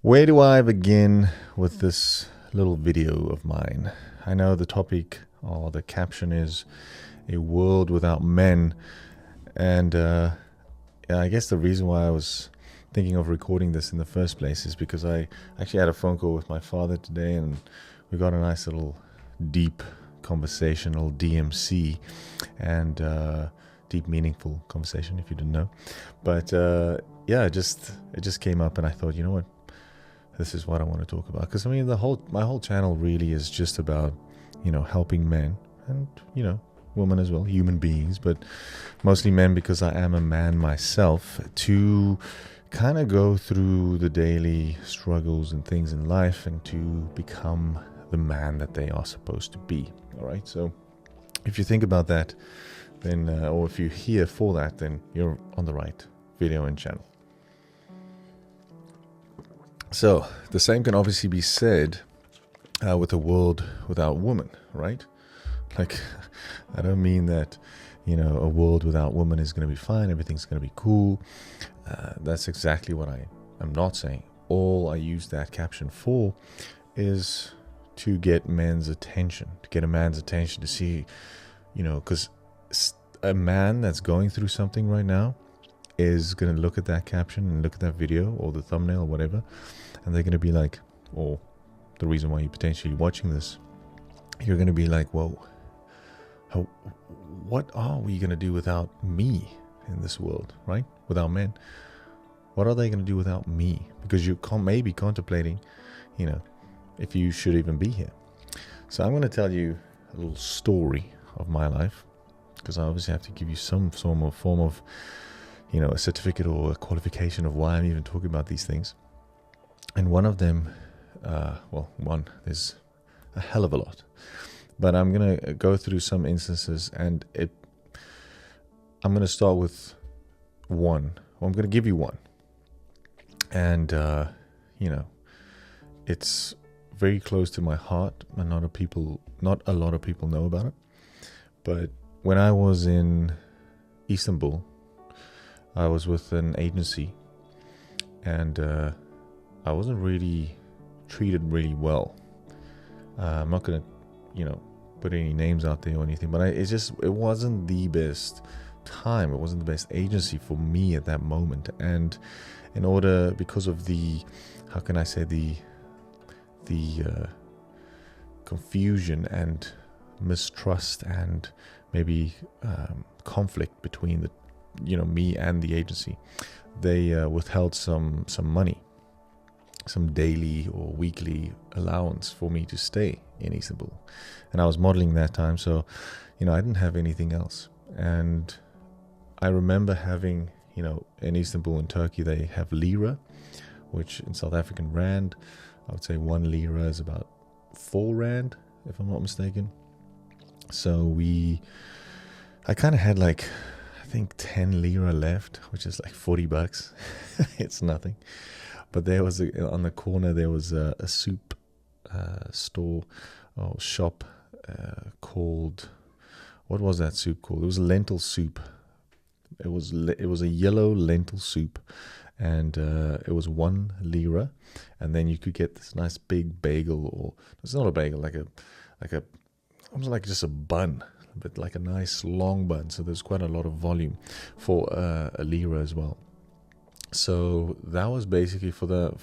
Where do I begin with this little video of mine? I know the topic or the caption is a world without men, and I guess the reason why I was thinking of recording this in the first place is because I actually had a phone call with my father today, and we got a nice little deep conversational DMC, and deep meaningful conversation, if you didn't know. But yeah, it just came up, and I thought, you know what, this is what I want to talk about. Because I mean, my whole channel really is just about, helping men and women as well, human beings, but mostly men, because I am a man myself, to kind of go through the daily struggles and things in life and to become the man that they are supposed to be. All right, so if you think about that, then or if you're here for that, then you're on the right video and channel. So the same can obviously be said with a world without women, right? Like, I don't mean that a world without women is going to be fine, everything's going to be cool. That's exactly what I am not saying. All I use that caption for is to get men's attention, to get a man's attention, to see, because a man that's going through something right now is going to look at that caption and look at that video or the thumbnail or whatever, and they're going to be like, or the reason why you're potentially watching this, you're going to be like, whoa, what are we going to do without me in this world, right? Without men. What are they going to do without me? Because you may be contemplating, if you should even be here. So I'm going to tell you a little story of my life, because I obviously have to give you some form of a certificate or a qualification of why I'm even talking about these things. And one of them, there's a hell of a lot. But I'm going to go through some instances, and I'm going to start with one. Well, I'm going to give you one. And, it's very close to my heart, and not a lot of people know about it. But when I was in Istanbul, I was with an agency, and I wasn't really treated really well. I'm not going to, put any names out there or anything, but it wasn't the best time. It wasn't the best agency for me at that moment. And because of the confusion and mistrust and maybe conflict between me and the agency, they withheld some money, some daily or weekly allowance for me to stay in Istanbul. And I was modeling that time, so I didn't have anything else. And I remember having, in Istanbul in Turkey, they have lira, which in South African rand, I would say 1 lira is about 4 rand, if I'm not mistaken. So I kind of had I think 10 lira left, which is like $40. It's nothing. But there was on the corner, there was a soup store or shop called, what was that soup called? It was lentil soup. It was a yellow lentil soup, and it was 1 lira, and then you could get this nice big bagel, or it's not a bagel, almost like just a bun, but like a nice long bun. So there's quite a lot of volume for a lira as well. So that was basically for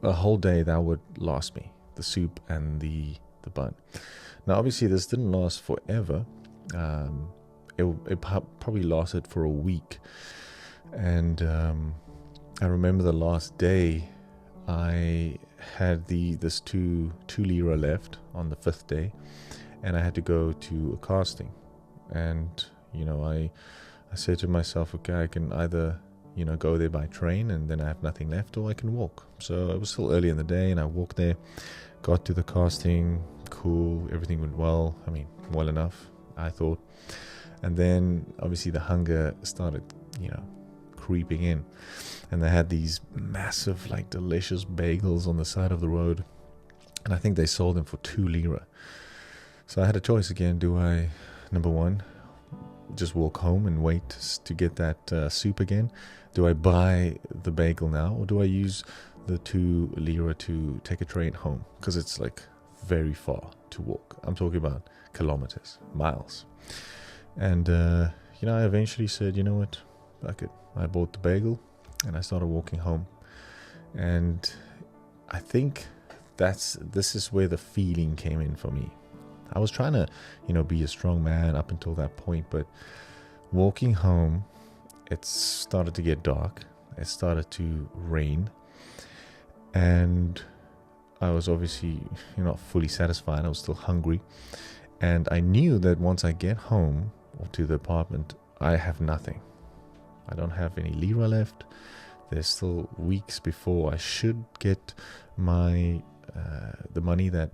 a whole day. That would last me, the soup and the bun. Now, obviously, this didn't last forever. It probably lasted for a week. And I remember the last day, I had this 2 lira left on the 5th day, and I had to go to a casting. And I said to myself, okay, I can either go there by train and then I have nothing left, or I can walk. So it was still early in the day, and I walked there, got to the casting, cool, everything went well. I mean, well enough, I thought. And then obviously the hunger started, creeping in, and they had these massive, delicious bagels on the side of the road, and I think they sold them for 2 lira. So I had a choice again. Do I, number one, just walk home and wait to get that soup again? Do I buy the bagel now, or do I use the 2 lira to take a train home, because it's like very far to walk. I'm talking about kilometers, miles. And I eventually said, you know what, fuck it. I bought the bagel and I started walking home. And I think this is where the feeling came in for me. I was trying to, be a strong man up until that point, but walking home, it started to get dark. It started to rain, and I was obviously not fully satisfied. I was still hungry, and I knew that once I get home or to the apartment, I have nothing. I don't have any lira left. There's still weeks before I should get my the money that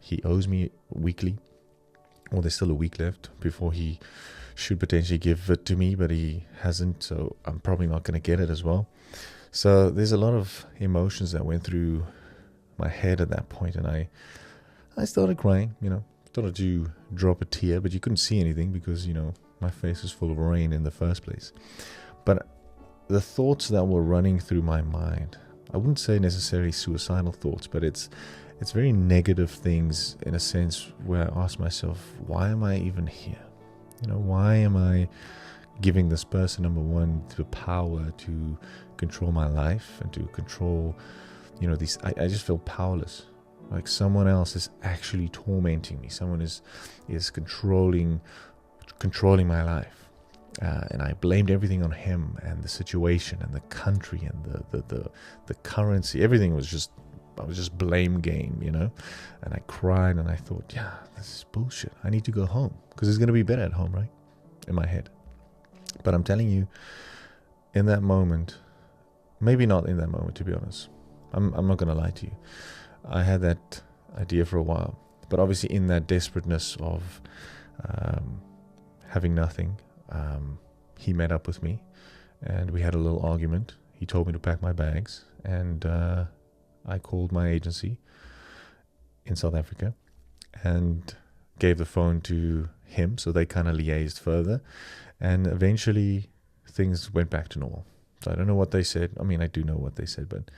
he owes me weekly, or there's still a week left before he should potentially give it to me, but he hasn't, so I'm probably not going to get it as well. So there's a lot of emotions that went through my head at that point, and I started crying, started to drop a tear, but you couldn't see anything because, my face was full of rain in the first place. But the thoughts that were running through my mind, I wouldn't say necessarily suicidal thoughts, but it's very negative things, in a sense, where I ask myself, why am I even here? Why am I giving this person, number one, the power to control my life and to control, these, I just feel powerless. Like someone else is actually tormenting me. Someone is controlling my life. And I blamed everything on him and the situation and the country and the currency. Everything was just, I was just blame game, and I cried and I thought, yeah, this is bullshit. I need to go home because it's going to be better at home, right? In my head. But I'm telling you, in that moment, maybe not in that moment, to be honest. I'm not going to lie to you. I had that idea for a while, but obviously in that desperateness of having nothing, he met up with me and we had a little argument. He told me to pack my bags, and I called my agency in South Africa and gave the phone to him, so they kind of liaised further, and eventually things went back to normal. So I don't know what they said. I mean, I do know what they said, but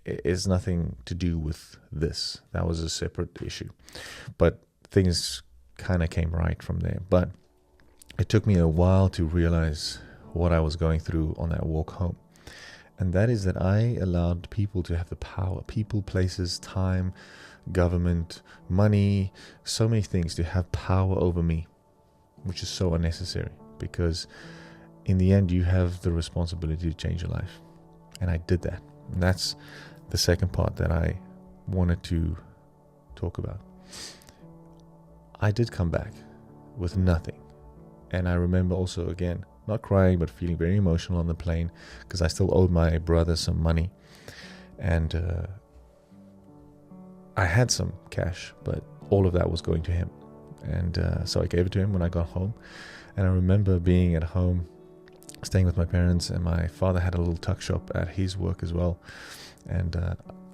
it's nothing to do with this. That was a separate issue. But things kind of came right from there. But it took me a while to realize what I was going through on that walk home. And that is that I allowed people to have the power, people, places, time, government, money, so many things to have power over me, which is so unnecessary, because in the end, you have the responsibility to change your life. And I did that. And that's the second part that I wanted to talk about. I did come back with nothing. And I remember also, again, not crying, but feeling very emotional on the plane because I still owed my brother some money. And I had some cash, but all of that was going to him. And so I gave it to him when I got home. And I remember being at home, staying with my parents, and my father had a little tuck shop at his work as well. And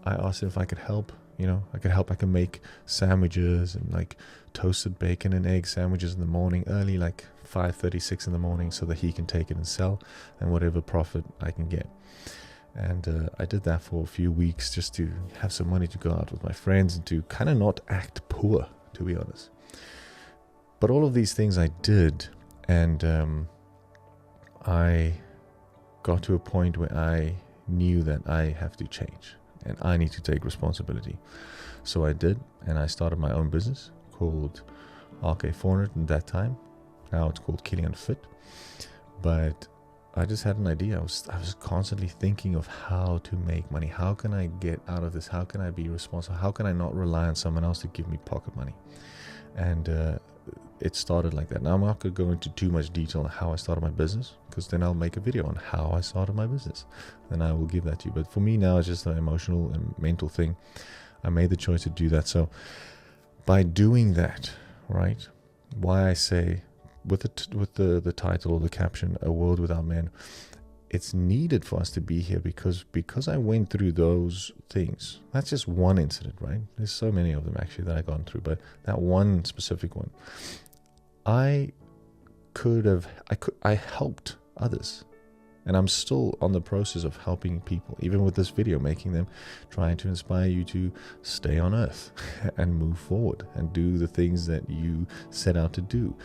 I asked him if I could help. I could make sandwiches and like toasted bacon and egg sandwiches in the morning, early, like 5:36 in the morning, so that he can take it and sell, and whatever profit I can get. And I did that for a few weeks just to have some money to go out with my friends and to kind of not act poor, to be honest. But all of these things I did, and I got to a point where I knew that I have to change and I need to take responsibility. So I did, and I started my own business called RK400 at that time. Now it's called Kilian Fit. But I just had an idea. I was constantly thinking of how to make money. How can I get out of this? How can I be responsible? How can I not rely on someone else to give me pocket money? And it started like that. Now I'm not going to go into too much detail on how I started my business, because then I'll make a video on how I started my business. Then I will give that to you. But for me now, it's just an emotional and mental thing. I made the choice to do that. So by doing that, right, why I say with the title or the caption, A World Without Men, it's needed for us to be here because I went through those things. That's just one incident, right? There's so many of them actually that I've gone through, but that one specific one, I helped others And I'm still on the process of helping people, even with this video, making them, trying to inspire you to stay on earth and move forward and do the things that you set out to do,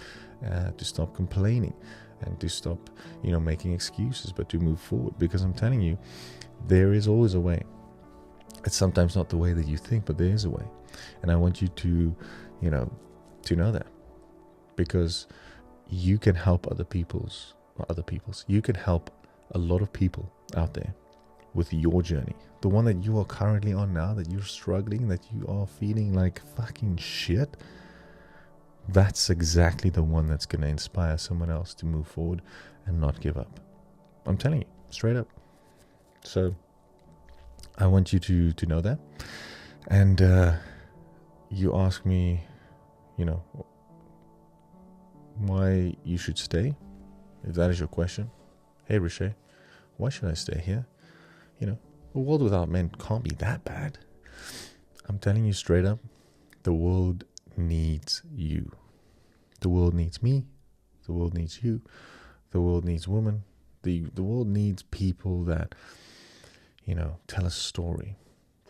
to stop complaining and to stop, making excuses, but to move forward. Because I'm telling you, there is always a way. It's sometimes not the way that you think, but there is a way. And I want you to, to know that, because you can help you can help a lot of people out there with your journey, the one that you are currently on now, that you're struggling, that you are feeling like fucking shit. That's exactly the one that's going to inspire someone else to move forward and not give up. I'm telling you, straight up. So I want you to know that. And you ask me, why you should stay. If that is your question, hey Roche, why should I stay here? A world without men can't be that bad. I'm telling you straight up, the world needs you. The world needs me. The world needs you. The world needs women. The world needs people that, tell a story.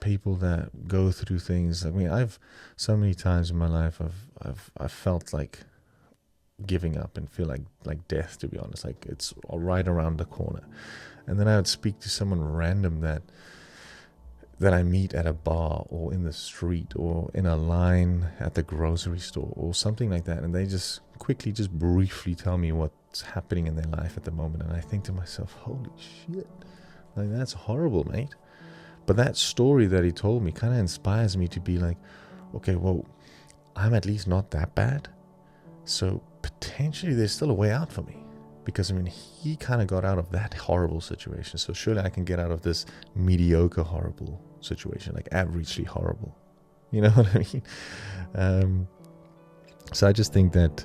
People that go through things. I mean, I've so many times in my life I've felt like giving up and feel like death, to be honest. Like it's right around the corner. And then I would speak to someone random that I meet at a bar or in the street or in a line at the grocery store or something like that, and they just briefly tell me what's happening in their life at the moment. And I think to myself, holy shit, like that's horrible, mate. But that story that he told me kind of inspires me to be like, okay, well, I'm at least not that bad, so potentially there's still a way out for me. Because, he kind of got out of that horrible situation. So surely I can get out of this mediocre, horrible situation, like averagely horrible. You know what I mean? So I just think that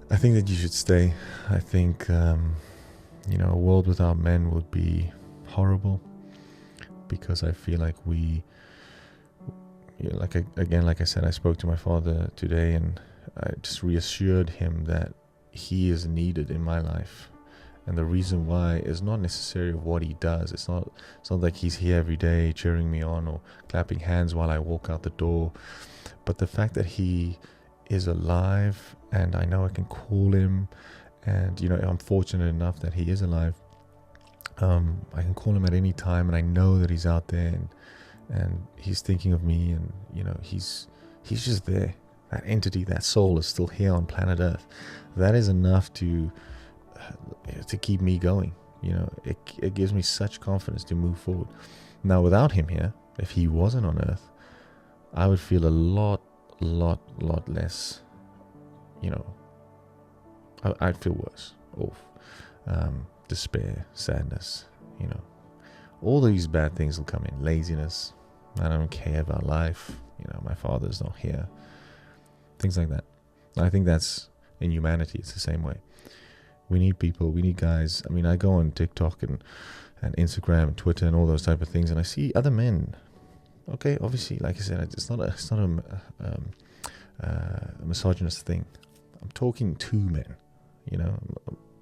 you should stay. I think, a world without men would be horrible. Because I feel like like I said, I spoke to my father today, and I just reassured him that he is needed in my life. And the reason why is not necessarily what he does. It's not like he's here every day cheering me on or clapping hands while I walk out the door. But the fact that he is alive, and I know I can call him, and I'm fortunate enough that he is alive. I can call him at any time, and I know that he's out there, and he's thinking of me, and he's just there. That entity, that soul is still here on planet Earth. That is enough to keep me going. It gives me such confidence to move forward. Now, without him here, if he wasn't on Earth, I would feel a lot less. I'd feel worse. Despair, sadness. All these bad things will come in. Laziness. I don't care about life. My father's not here. Things like that. I think that's in humanity. It's the same way. We need people. We need guys. I go on TikTok and Instagram and Twitter and all those type of things, and I see other men. Okay, obviously, like I said, it's not a misogynist thing. I'm talking to men.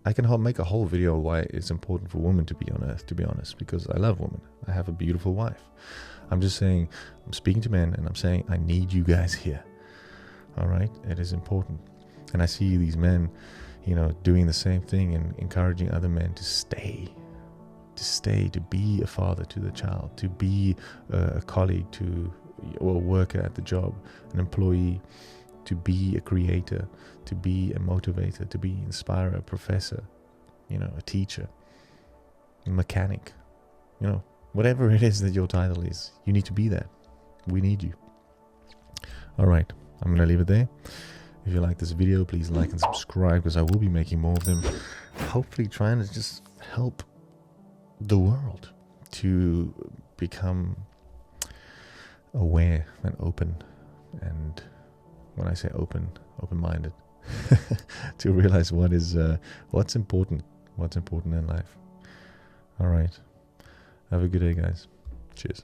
I can make a whole video why it's important for women to be on Earth, to be honest, because I love women. I have a beautiful wife. I'm just saying, I'm speaking to men, and I'm saying, I need you guys here. All right, it is important. And I see these men, doing the same thing and encouraging other men to stay, to be a father to the child, to be a colleague, or a worker at the job, an employee, to be a creator, to be a motivator, to be an inspirer, a professor, a teacher, a mechanic, whatever it is that your title is, you need to be that. We need you. All right. I'm going to leave it there. If you like this video, please like and subscribe, because I will be making more of them. Hopefully trying to just help the world to become aware and open. And when I say open-minded, to realize what's important in life. All right. Have a good day, guys. Cheers.